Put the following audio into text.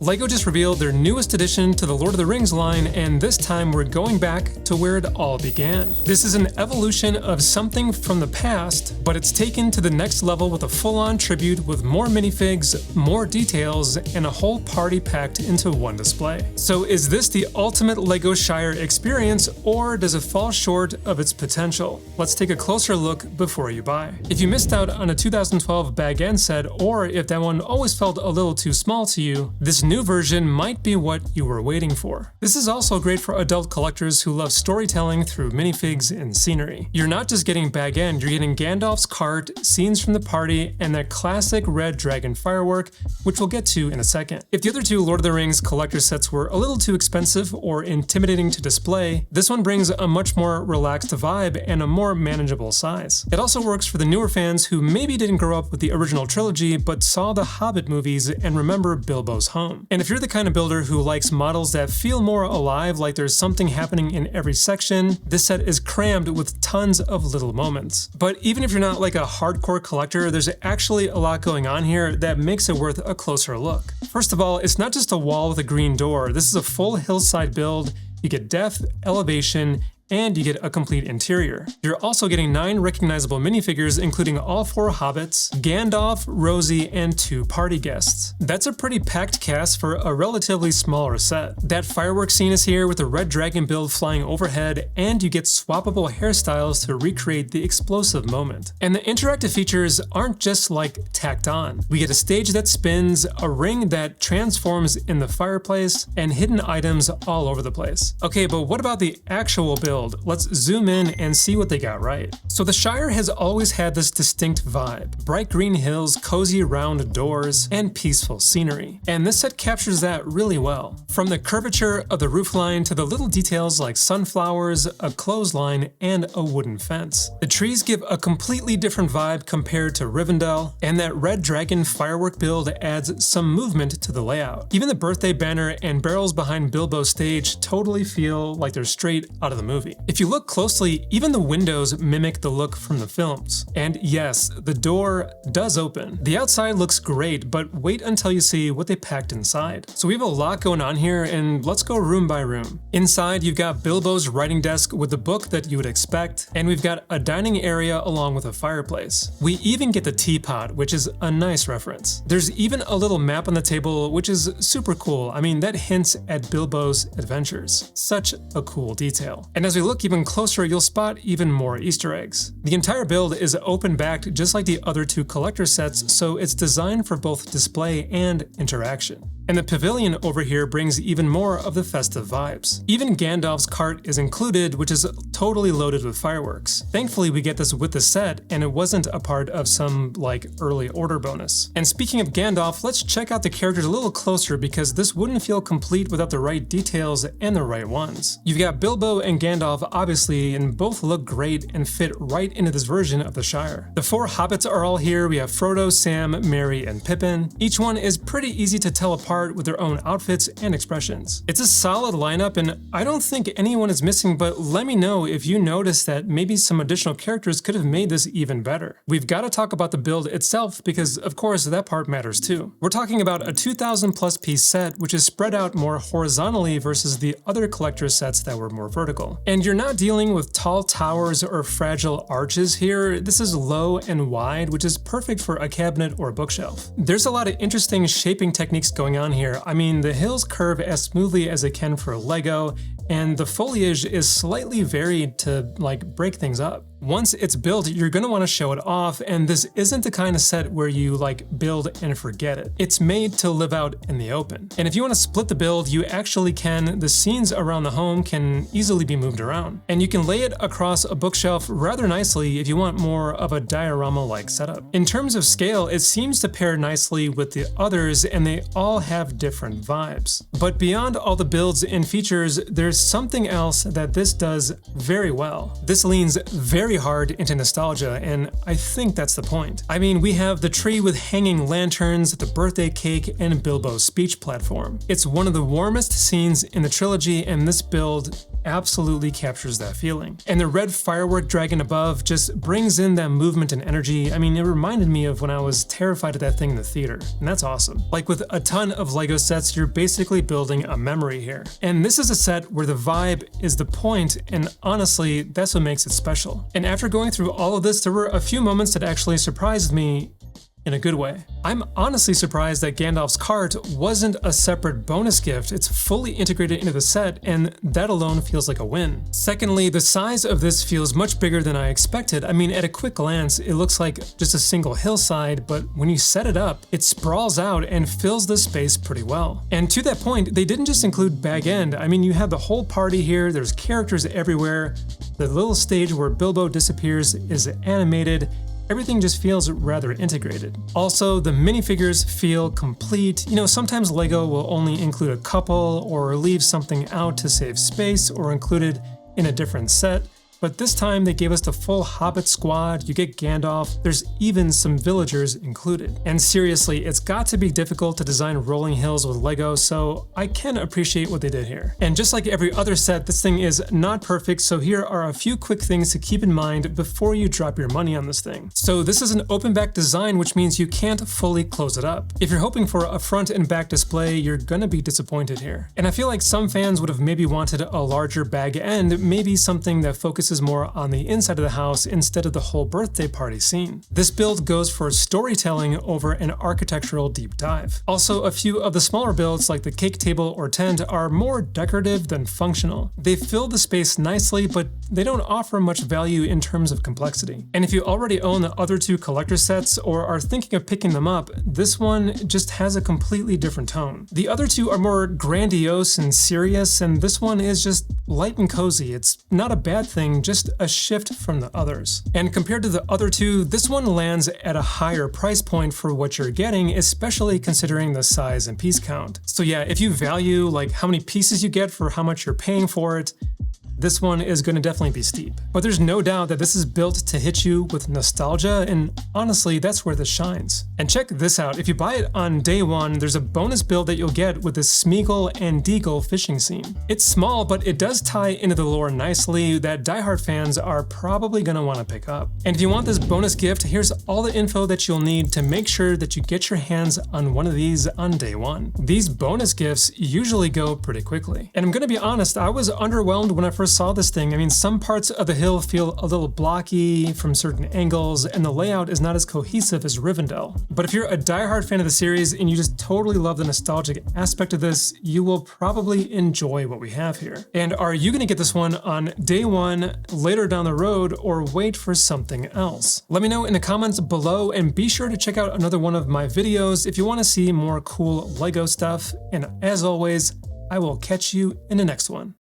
LEGO just revealed their newest addition to the Lord of the Rings line, and this time we're going back to where it all began. This is an evolution of something from the past, but it's taken to the next level with a full-on tribute with more minifigs, more details, and a whole party packed into one display. So is this the ultimate LEGO Shire experience, or does it fall short of its potential? Let's take a closer look before you buy. If you missed out on a 2012 Bag End set, or if that one always felt a little too small to you, this new version might be what you were waiting for. This is also great for adult collectors who love storytelling through minifigs and scenery. You're not just getting Bag End, you're getting Gandalf's cart, scenes from the party, and that classic red dragon firework, which we'll get to in a second. If the other two Lord of the Rings collector sets were a little too expensive or intimidating to display, this one brings a much more relaxed vibe and a more manageable size. It also works for the newer fans who maybe didn't grow up with the original trilogy but saw the Hobbit movies and remember Bilbo's home. And if you're the kind of builder who likes models that feel more alive, like there's something happening in every section, this set is crammed with tons of little moments. But even if you're not like a hardcore collector, there's actually a lot going on here that makes it worth a closer look. First of all, it's not just a wall with a green door. This is a full hillside build. You get depth, elevation, and you get a complete interior. You're also getting 9 recognizable minifigures, including all 4 hobbits, Gandalf, Rosie, and 2 party guests. That's a pretty packed cast for a relatively smaller set. That fireworks scene is here with the red dragon build flying overhead, and you get swappable hairstyles to recreate the explosive moment. And the interactive features aren't just like tacked on. We get a stage that spins, a ring that transforms in the fireplace, and hidden items all over the place. Okay, but what about the actual build? Let's zoom in and see what they got right. So the Shire has always had this distinct vibe: bright green hills, cozy round doors, and peaceful scenery. And this set captures that really well. From the curvature of the roofline to the little details like sunflowers, a clothesline, and a wooden fence. The trees give a completely different vibe compared to Rivendell, and that red dragon firework build adds some movement to the layout. Even the birthday banner and barrels behind Bilbo's stage totally feel like they're straight out of the movie. If you look closely, even the windows mimic the look from the films. And yes, the door does open. The outside looks great, but wait until you see what they packed inside. So we have a lot going on here, and let's go room by room. Inside, you've got Bilbo's writing desk with the book that you would expect, and we've got a dining area along with a fireplace. We even get the teapot, which is a nice reference. There's even a little map on the table, which is super cool. I mean, that hints at Bilbo's adventures. Such a cool detail. And as we look even closer, you'll spot even more Easter eggs. The entire build is open-backed just like the other 2 collector sets, so it's designed for both display and interaction. And the pavilion over here brings even more of the festive vibes. Even Gandalf's cart is included, which is totally loaded with fireworks. Thankfully, we get this with the set, and it wasn't a part of some, like, early order bonus. And speaking of Gandalf, let's check out the characters a little closer because this wouldn't feel complete without the right details and the right ones. You've got Bilbo and Gandalf, obviously, and both look great and fit right into this version of the Shire. The 4 hobbits are all here. We have Frodo, Sam, Merry, and Pippin. Each one is pretty easy to tell apart with their own outfits and expressions. It's a solid lineup, and I don't think anyone is missing, but let me know if you notice that maybe some additional characters could have made this even better. We've got to talk about the build itself because, of course, that part matters too. We're talking about a 2,000 plus piece set, which is spread out more horizontally versus the other collector sets that were more vertical. And you're not dealing with tall towers or fragile arches here. This is low and wide, which is perfect for a cabinet or a bookshelf. There's a lot of interesting shaping techniques going on here. I mean, the hills curve as smoothly as they can for LEGO, and the foliage is slightly varied to, like, break things up. Once it's built, you're going to want to show it off, and this isn't the kind of set where you like build and forget it. It's made to live out in the open. And if you want to split the build, you actually can. The scenes around the home can easily be moved around. And you can lay it across a bookshelf rather nicely if you want more of a diorama-like setup. In terms of scale, it seems to pair nicely with the others, and they all have different vibes. But beyond all the builds and features, there's something else that this does very well. This leans very hard into nostalgia, and I think that's the point. I mean, we have the tree with hanging lanterns, the birthday cake, and Bilbo's speech platform. It's one of the warmest scenes in the trilogy, and this build absolutely captures that feeling. And the red firework dragon above just brings in that movement and energy. I mean, it reminded me of when I was terrified of that thing in the theater, and that's awesome. Like with a ton of LEGO sets, you're basically building a memory here. And this is a set where the vibe is the point, and honestly, that's what makes it special. And after going through all of this, there were a few moments that actually surprised me in a good way. I'm honestly surprised that Gandalf's cart wasn't a separate bonus gift. It's fully integrated into the set, and that alone feels like a win. Secondly, the size of this feels much bigger than I expected. I mean, at a quick glance, it looks like just a single hillside, but when you set it up, it sprawls out and fills the space pretty well. And to that point, they didn't just include Bag End. I mean, you have the whole party here, there's characters everywhere, the little stage where Bilbo disappears is animated. Everything just feels rather integrated. Also, the minifigures feel complete. You know, sometimes LEGO will only include a couple or leave something out to save space or include it in a different set. But this time they gave us the full Hobbit squad, you get Gandalf, there's even some villagers included. And seriously, it's got to be difficult to design rolling hills with LEGO, so I can appreciate what they did here. And just like every other set, this thing is not perfect, so here are a few quick things to keep in mind before you drop your money on this thing. So this is an open back design, which means you can't fully close it up. If you're hoping for a front and back display, you're gonna be disappointed here. And I feel like some fans would have maybe wanted a larger bag end, maybe something that focuses more on the inside of the house instead of the whole birthday party scene. This build goes for storytelling over an architectural deep dive. Also, a few of the smaller builds like the cake table or tent are more decorative than functional. They fill the space nicely, but they don't offer much value in terms of complexity. And if you already own the other two collector sets or are thinking of picking them up, this one just has a completely different tone. The other two are more grandiose and serious, and this one is just light and cozy. It's not a bad thing, just a shift from the others. And compared to the other two, this one lands at a higher price point for what you're getting, especially considering the size and piece count. So yeah, if you value like how many pieces you get for how much you're paying for it, this one is going to definitely be steep. But there's no doubt that this is built to hit you with nostalgia, and honestly, that's where this shines. And check this out, if you buy it on day one, there's a bonus build that you'll get with this Smeagol and Deagle fishing scene. It's small, but it does tie into the lore nicely that diehard fans are probably going to want to pick up. And if you want this bonus gift, here's all the info that you'll need to make sure that you get your hands on one of these on day one. These bonus gifts usually go pretty quickly. And I'm going to be honest, I was underwhelmed when I first saw this thing. I mean, some parts of the hill feel a little blocky from certain angles, and the layout is not as cohesive as Rivendell. But if you're a diehard fan of the series and you just totally love the nostalgic aspect of this, you will probably enjoy what we have here. And are you going to get this one on day one, later down the road, or wait for something else? Let me know in the comments below, and be sure to check out another one of my videos if you want to see more cool LEGO stuff. And as always, I will catch you in the next one.